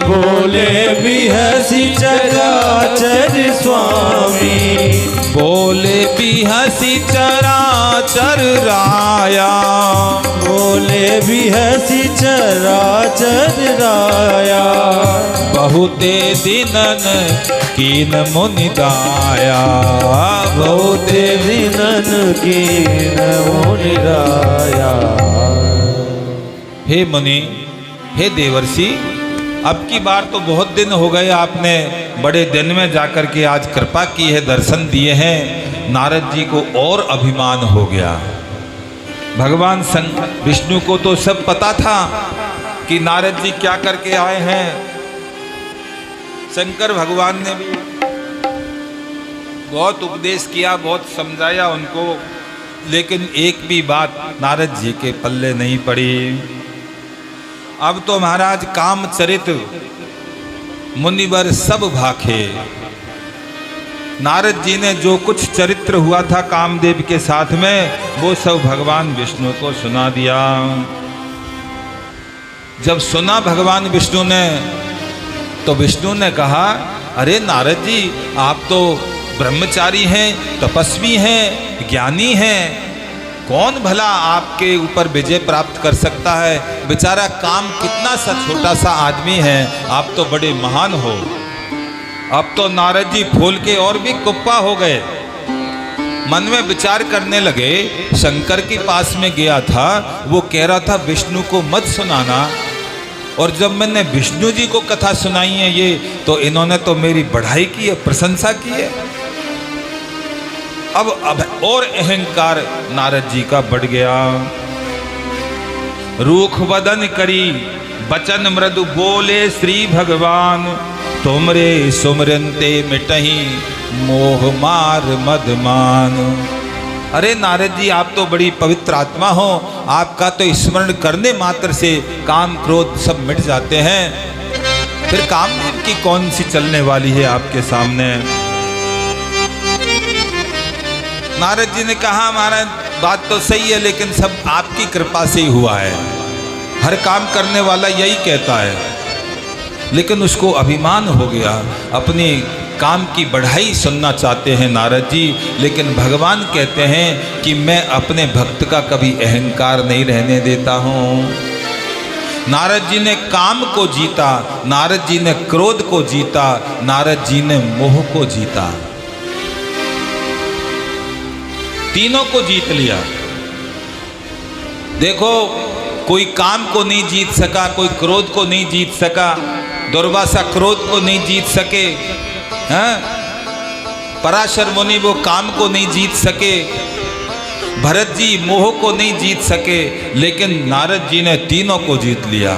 बोले भी हसी चराचर स्वामी। बोले भी हसी चराचर राया, बोले भी हसी चराचर राया। बहुते दिनन कीन मुनि दाया, बहुते दिनन कीन मुनि दाया। हे मुनि, हे देवर्षि, अब की बार तो बहुत दिन हो गए, आपने बड़े दिन में जाकर के आज कृपा की है, दर्शन दिए हैं। नारद जी को और अभिमान हो गया। भगवान विष्णु को तो सब पता था कि नारद जी क्या करके आए हैं। शंकर भगवान ने भी बहुत उपदेश किया, बहुत समझाया उनको, लेकिन एक भी बात नारद जी के पल्ले नहीं पड़ी। अब तो महाराज कामचरित मुनिवर सब भाखे। नारद जी ने जो कुछ चरित्र हुआ था कामदेव के साथ में, वो सब भगवान विष्णु को सुना दिया। जब सुना भगवान विष्णु ने, तो विष्णु ने कहा, अरे नारद जी, आप तो ब्रह्मचारी हैं, तपस्वी हैं, ज्ञानी हैं, कौन भला आपके ऊपर विजय प्राप्त कर सकता है? बेचारा काम कितना सा छोटा सा आदमी है, आप तो बड़े महान हो। अब तो नारद जी फूल के और भी कुप्पा हो गए। मन में विचार करने लगे, शंकर के पास में गया था, वो कह रहा था विष्णु को मत सुनाना, और जब मैंने विष्णु जी को कथा सुनाई है ये, तो इन्होंने तो मेरी बढ़ाई की है, प्रशंसा की है। अब और अहंकार नारद जी का बढ़ गया। रूख बदन करी बचन मृदु बोले श्री भगवान, तुमरे सुमरंते मिटही मोह मार मदमान। अरे नारद जी, आप तो बड़ी पवित्र आत्मा हो, आपका तो स्मरण करने मात्र से काम क्रोध सब मिट जाते हैं, फिर कामदेव की कौन सी चलने वाली है आपके सामने? नारद जी ने कहा, महाराज बात तो सही है, लेकिन सब आपकी कृपा से ही हुआ है। हर काम करने वाला यही कहता है, लेकिन उसको अभिमान हो गया, अपनी काम की बढ़ाई सुनना चाहते हैं नारद जी, लेकिन भगवान कहते हैं कि मैं अपने भक्त का कभी अहंकार नहीं रहने देता हूँ। नारद जी ने काम को जीता, नारद जी ने क्रोध को जीता, नारद जी ने मोह को जीता, तीनों को जीत लिया। देखो, कोई काम को नहीं जीत सका, कोई क्रोध को नहीं जीत सका, दुर्वासा क्रोध को नहीं जीत सके, हैं? पराशर मुनि वो काम को नहीं जीत सके, भरत जी मोह को नहीं जीत सके, लेकिन नारद जी ने तीनों को जीत लिया।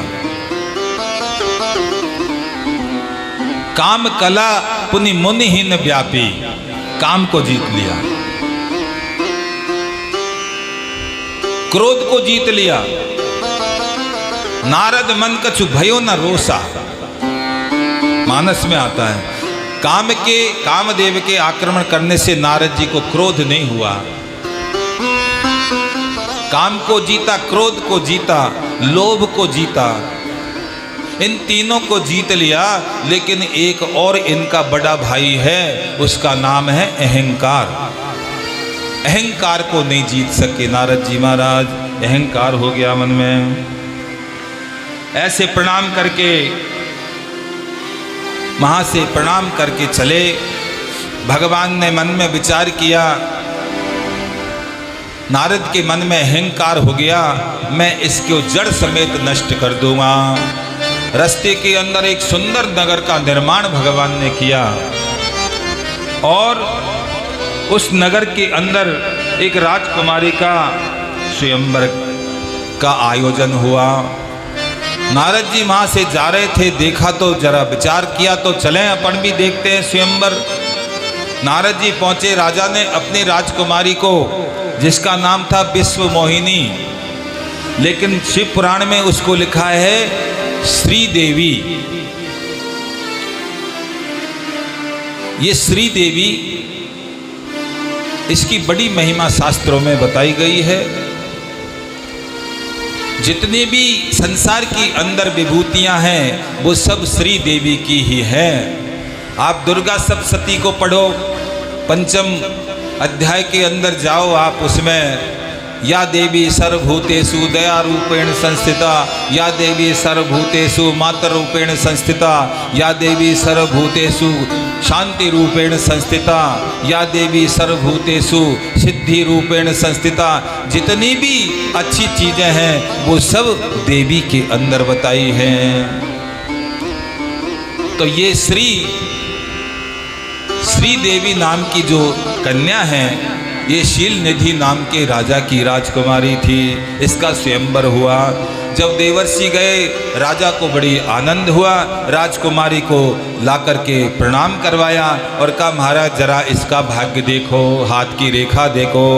काम कला पुनि मुनिहीन व्यापी, काम को जीत लिया, क्रोध को जीत लिया। नारद मन कछु भयो न रोसा, मानस में आता है, कामदेव के आक्रमण करने से नारद जी को क्रोध नहीं हुआ। काम को जीता, क्रोध को जीता, लोभ को जीता, इन तीनों को जीत लिया। लेकिन एक और इनका बड़ा भाई है, उसका नाम है अहंकार। अहंकार को नहीं जीत सके नारद जी महाराज, अहंकार हो गया मन में। ऐसे प्रणाम करके, वहां से प्रणाम करके चले। भगवान ने मन में विचार किया, नारद के मन में अहंकार हो गया, मैं इसको जड़ समेत नष्ट कर दूंगा। रास्ते के अंदर एक सुंदर नगर का निर्माण भगवान ने किया, और उस नगर के अंदर एक राजकुमारी का स्वयंवर का आयोजन हुआ। नारद जी वहां से जा रहे थे, देखा तो जरा विचार किया, तो चलें अपन भी देखते हैं स्वयंवर। नारद जी पहुंचे, राजा ने अपनी राजकुमारी को, जिसका नाम था विश्व मोहिनी, लेकिन शिव पुराण में उसको लिखा है श्री देवी। ये श्री देवी, इसकी बड़ी महिमा शास्त्रों में बताई गई है। जितनी भी संसार की अंदर विभूतियां हैं, वो सब श्री देवी की ही है। आप दुर्गा सप्तशती को पढ़ो, पंचम अध्याय के अंदर जाओ आप, उसमें या देवी सर्वभूतेषु दया रूपेण संस्थिता, या देवी सर्वभूतेषु मातर रूपेण संस्थिता, या देवी सर्वभूतेषु शांति रूपेण संस्थिता, या देवी सर्वभूतेषु सिद्धि रूपेण संस्थिता। जितनी भी अच्छी चीजें हैं वो सब देवी के अंदर बताई हैं। तो ये श्री देवी नाम की जो कन्या है, ये शील निधि नाम के राजा की राजकुमारी थी। इसका स्वयंवर हुआ। जब देवर्षि गए, राजा को बड़ी आनंद हुआ, राजकुमारी को लाकर के प्रणाम करवाया और कहा, महाराज जरा इसका भाग्य देखो, हाथ की रेखा देखो।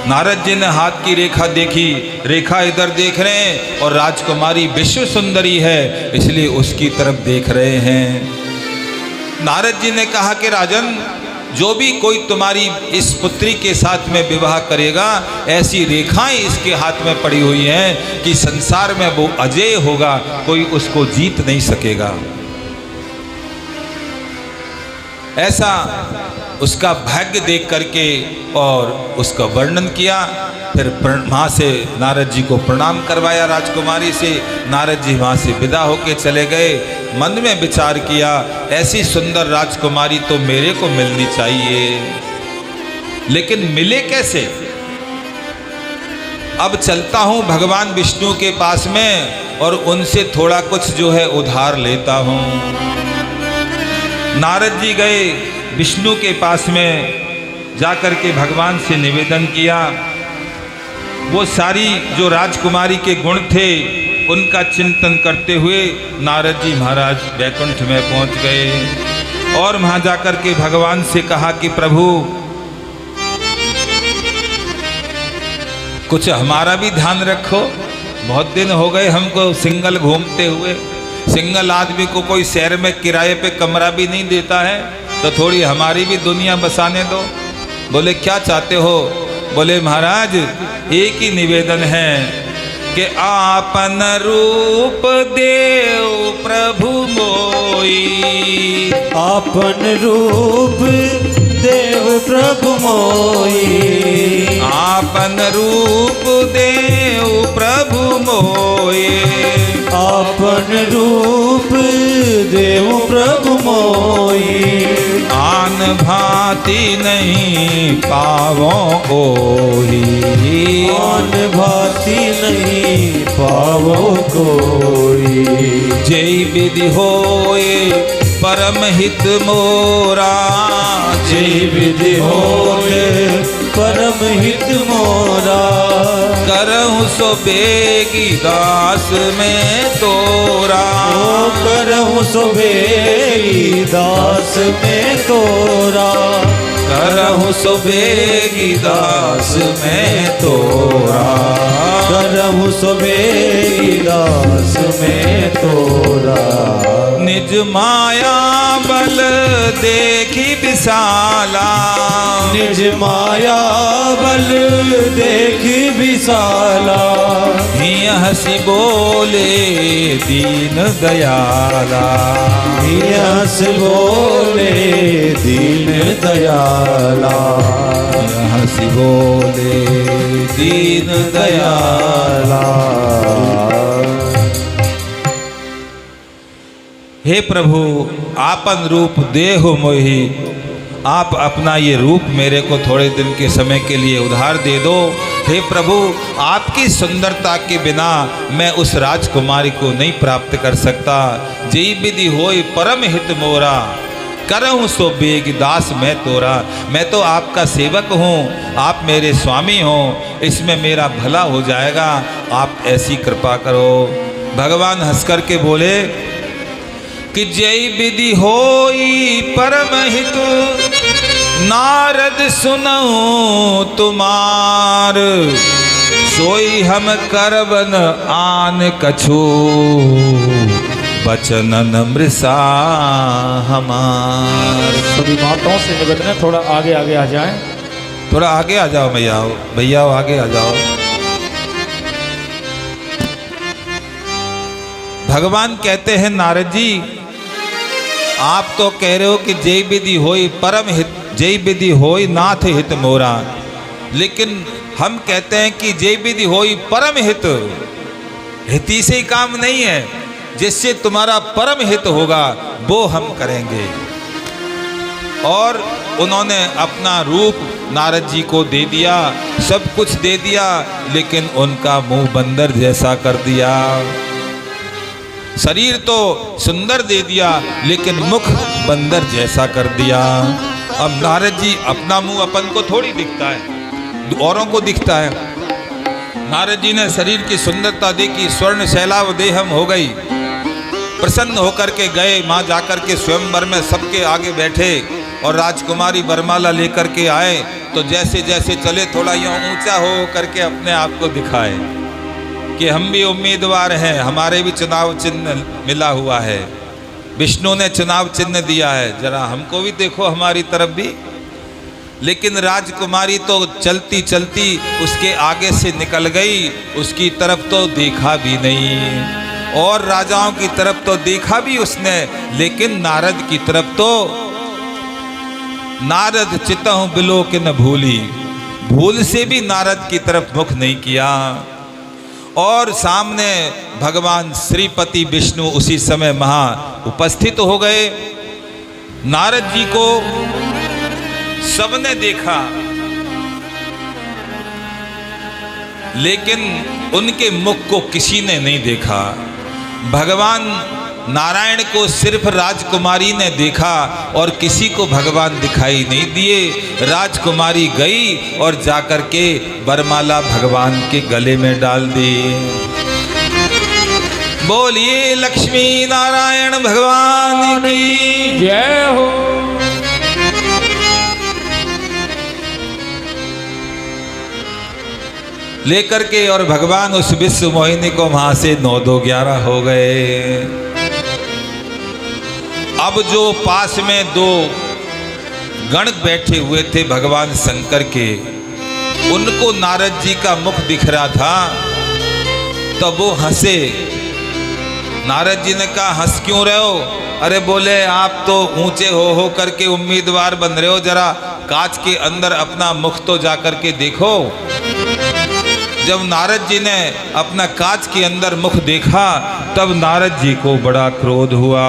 नारद जी ने हाथ की रेखा देखी, रेखा इधर देख रहे हैं और राजकुमारी विश्व सुंदरी है, इसलिए उसकी तरफ देख रहे हैं। नारद जी ने कहा कि राजन, जो भी कोई तुम्हारी इस पुत्री के साथ में विवाह करेगा, ऐसी रेखाएं इसके हाथ में पड़ी हुई हैं कि संसार में वो अजेय होगा, कोई उसको जीत नहीं सकेगा। ऐसा उसका भाग्य देख करके और उसका वर्णन किया। फिर वहाँ से नारद जी को प्रणाम करवाया राजकुमारी से। नारद जी वहाँ से विदा होके चले गए। मन में विचार किया, ऐसी सुंदर राजकुमारी तो मेरे को मिलनी चाहिए, लेकिन मिले कैसे? अब चलता हूँ भगवान विष्णु के पास में और उनसे थोड़ा कुछ जो है उधार लेता हूँ। नारद जी गए विष्णु के पास में, जाकर के भगवान से निवेदन किया। वो सारी जो राजकुमारी के गुण थे उनका चिंतन करते हुए नारद जी महाराज वैकुंठ में पहुंच गए और वहां जाकर के भगवान से कहा कि प्रभु कुछ हमारा भी ध्यान रखो। बहुत दिन हो गए हमको सिंगल घूमते हुए। सिंगल आदमी को कोई शहर में किराए पे कमरा भी नहीं देता है, तो थोड़ी हमारी भी दुनिया बसाने दो। बोले क्या चाहते हो? बोले महाराज एक ही निवेदन है कि आपन रूप देव प्रभु मोई। आपन रूप देव प्रभु मोई। आपन रूप देव प्रभु मोई। आपन रूप देव प्रभु मोई। आन भांति नहीं पावो कोई। आन भांति नहीं पावो कोई। जय विधि होए परम हित मोरा। जय विधि होए परम हित मोरा। करहु सो बेगी दास में तोरा। ओ करहु सो बेगी दास में तोरा। करहु सो बेगी दास में तोरा। करहु सो बेगी दास में तोरा। निज माया बल देखी विशाला। निज माया बल देखी विशाला। हिय हसी बोले दीन दयाला। हिय हसी बोले दीन दयाला। हिय हसी बोले दीन दयाला। हे प्रभु आपन रूप देहु मोहि। आप अपना ये रूप मेरे को थोड़े दिन के समय के लिए उधार दे दो। हे प्रभु आपकी सुंदरता के बिना मैं उस राजकुमारी को नहीं प्राप्त कर सकता। जई विधि होय परम हित मोरा। करहूँ सो बेग दास मैं तोरा। मैं तो आपका सेवक हूँ, आप मेरे स्वामी हो, इसमें मेरा भला हो जाएगा। आप ऐसी कृपा करो। भगवान हंस कर के बोले कि जय विधि होई परम हित नारद सुनऊं तुमार। सोई हम करबन आन कछु बचनन मृषा हमार। सभी माताओं से निवेदन है थोड़ा आगे आगे आ जाएं। थोड़ा आगे आ जाओ भैया, भैया आगे आ जाओ। भगवान कहते हैं नारद जी आप तो कह रहे हो कि जय विधि होई परम हित, जय विधि होई नाथ हित मोरा, लेकिन हम कहते हैं कि जय विधि होई परम हित। हिती से ही काम नहीं है, जिससे तुम्हारा परम हित होगा वो हम करेंगे। और उन्होंने अपना रूप नारद जी को दे दिया, सब कुछ दे दिया, लेकिन उनका मुंह बंदर जैसा कर दिया। शरीर तो सुंदर दे दिया, लेकिन मुख बंदर जैसा कर दिया। अब नारद जी अपना मुंह अपन को थोड़ी दिखता है, औरों को दिखता है। नारद जी ने शरीर की सुंदरता देखी, स्वर्ण शैलाव देहम हो गई। प्रसन्न होकर के गए, माँ जाकर के स्वयंवर में सबके आगे बैठे और राजकुमारी वरमाला लेकर के आए। तो जैसे जैसे चले थोड़ा यूँ ऊंचा हो करके अपने आप को दिखाए कि हम भी उम्मीदवार हैं, हमारे भी चुनाव चिन्ह मिला हुआ है। विष्णु ने चुनाव चिन्ह दिया है, जरा हमको भी देखो हमारी तरफ भी। लेकिन राजकुमारी तो चलती चलती उसके आगे से निकल गई, उसकी तरफ तो देखा भी नहीं। और राजाओं की तरफ तो देखा भी उसने, लेकिन नारद की तरफ तो नारद चितहु बिलोकिन भूली, भूल से भी नारद की तरफ मुख नहीं किया। और सामने भगवान श्रीपति विष्णु उसी समय वहाँ उपस्थित हो गए। नारद जी को सबने देखा, लेकिन उनके मुख को किसी ने नहीं देखा। भगवान नारायण को सिर्फ राजकुमारी ने देखा और किसी को भगवान दिखाई नहीं दिए। राजकुमारी गई और जाकर के वरमाला भगवान के गले में डाल दी। बोलिए लक्ष्मी नारायण भगवान की जय हो। लेकर के और भगवान उस विश्व मोहिनी को वहां से 9-2-11 हो गए। अब जो पास में 2 गण बैठे हुए थे भगवान शंकर के, उनको नारद जी का मुख दिख रहा था, तो वो हंसे। नारद जी ने कहा हंस क्यों रहे हो? अरे बोले आप तो ऊंचे हो करके उम्मीदवार बन रहे हो, जरा कांच के अंदर अपना मुख तो जा करके देखो। जब नारद जी ने अपना कांच के अंदर मुख देखा, तब नारद जी को बड़ा क्रोध हुआ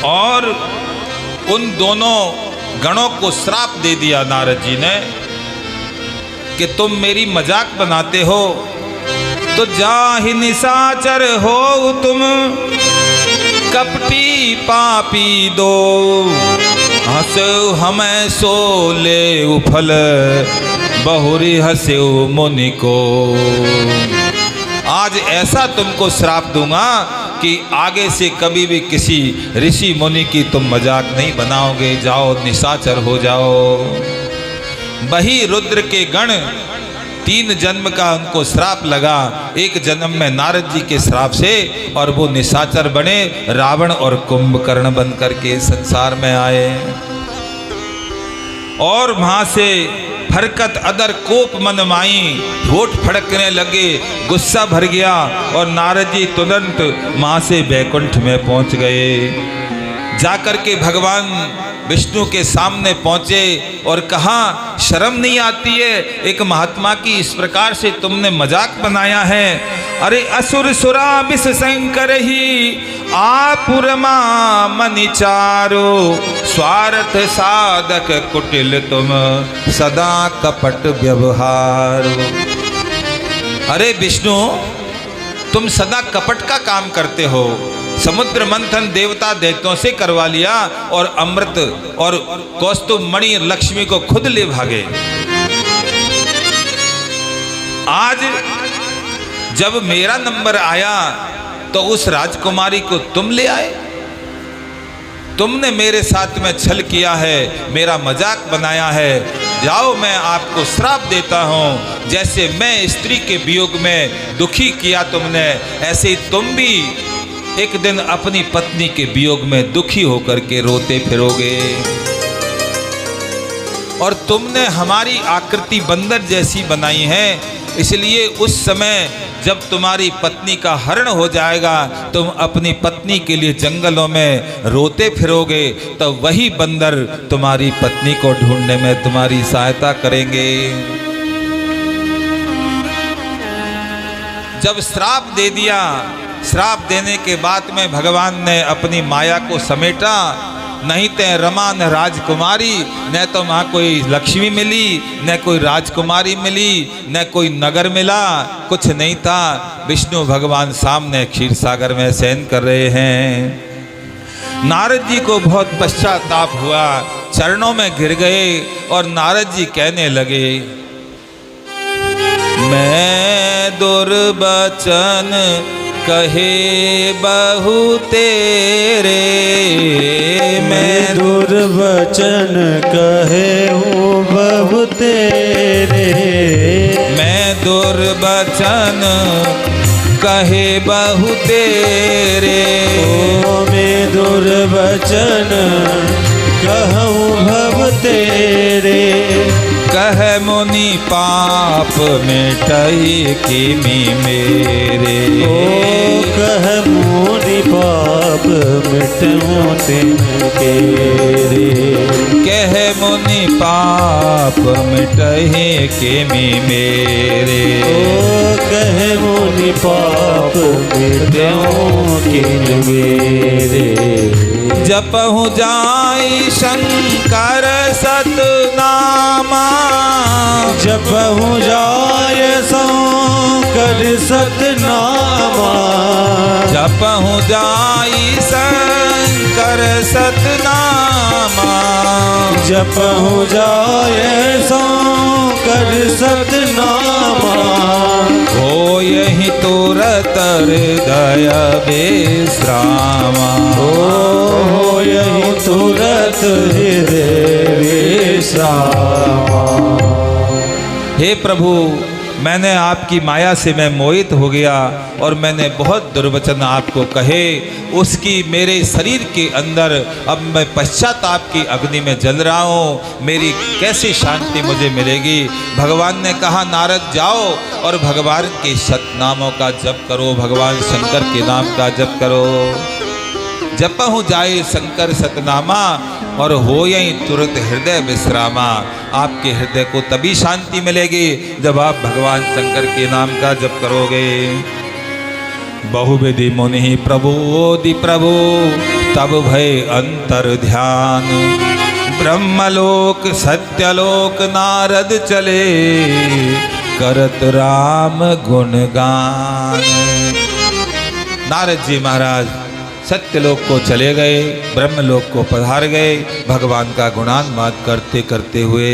और उन दोनों गणों को श्राप दे दिया नारद जी ने कि तुम मेरी मजाक बनाते हो तो जाहि निशाचर हो तुम, कपटी पापी दो, हंसो हमें सो ले उफल, बहुरी हंसो मुनि को। आज ऐसा तुमको श्राप दूंगा कि आगे से कभी भी किसी ऋषि मुनि की तुम मजाक नहीं बनाओगे, जाओ निशाचर हो जाओ। वही रुद्र के गण 3 जन्म का उनको श्राप लगा, एक जन्म में नारद जी के श्राप से, और वो निशाचर बने, रावण और कुंभकर्ण बन करके संसार में आए। और वहां से फरकत अदर कोप मन माई, होठ फड़कने लगे, गुस्सा भर गया और नारद जी तुरंत वहां से बैकुंठ में पहुंच गए। जाकर के भगवान विष्णु के सामने पहुंचे और कहा शर्म नहीं आती है, एक महात्मा की इस प्रकार से तुमने मजाक बनाया है। अरे असुर सुरा विष शंकर ही आपुरमा मनिचारो, स्वार्थ साधक कुटिल तुम सदा कपट व्यवहार। अरे विष्णु, तुम सदा कपट का काम करते हो। समुद्र मंथन देवता दैत्यों से करवा लिया और अमृत और कौस्तुभ मणि लक्ष्मी को खुद ले भागे। आज जब मेरा नंबर आया तो उस राजकुमारी को तुम ले आए। तुमने मेरे साथ में छल किया है, मेरा मजाक बनाया है। जाओ, मैं आपको श्राप देता हूं। जैसे मैं स्त्री के वियोग में दुखी किया तुमने, ऐसे ही तुम भी एक दिन अपनी पत्नी के वियोग में दुखी होकर के रोते फिरोगे। और तुमने हमारी आकृति बंदर जैसी बनाई है, इसलिए उस समय जब तुम्हारी पत्नी का हरण हो जाएगा, तुम अपनी पत्नी के लिए जंगलों में रोते फिरोगे, तो वही बंदर तुम्हारी पत्नी को ढूंढने में तुम्हारी सहायता करेंगे। जब श्राप दे दिया, श्राप देने के बाद में भगवान ने अपनी माया को समेटा। नहीं तो रमा न राजकुमारी, न तो वहाँ कोई लक्ष्मी मिली, न कोई राजकुमारी मिली, न कोई नगर मिला, कुछ नहीं था। विष्णु भगवान सामने क्षीर सागर में शयन कर रहे हैं। नारद जी को बहुत पश्चाताप हुआ, चरणों में गिर गए और नारद जी कहने लगे, मैं दुर्वचन कहे बहु तेरे, मैं दुर्वचन कहे हूँ बहु तेरे, मैं दुर्वचन कहे बहु तेरे, ओ मैं दुर्वचन कहूँ भव तेरे। कह मुनि पाप मिटई किमि मेरे। ओ कह मुनि पाप मिटऊँ तिनके रे। कह मुनि पाप मिटहि किमि मेरे। ओ कह मुनि पाप मिटऊँ किन मेरे। जपहु जाई शंकर सतनामा। जपहु जाय शंकर सतनामा। जपहु जाई शंकर सतनामा। जपहु जाय शंकर सतनामा। हो यही तुरत हृदय विश्रामा। हो यही तुरत हृदय विश्रामा। हे प्रभु, मैंने आपकी माया से मैं मोहित हो गया और मैंने बहुत दुर्वचन आपको कहे। उसकी मेरे शरीर के अंदर अब मैं पश्चाताप की अग्नि में जल रहा हूँ। मेरी कैसी शांति मुझे मिलेगी। भगवान ने कहा नारद जाओ और भगवान के सतनामों का जप करो, भगवान शंकर के नाम का जप करो। जपहु जाए शंकर सतनामा और हो यही तुरंत हृदय विश्रामा। आपके हृदय को तभी शांति मिलेगी जब आप भगवान शंकर के नाम का जप करोगे। बहुविधि मुनि प्रबोधि प्रभु तब भय अंतर ध्यान। ब्रह्मलोक सत्यलोक नारद चले करत राम गुणगान। नारद जी महाराज सत्यलोक को चले गए, ब्रह्मलोक को पधार गए, भगवान का गुणानुवाद करते करते हुए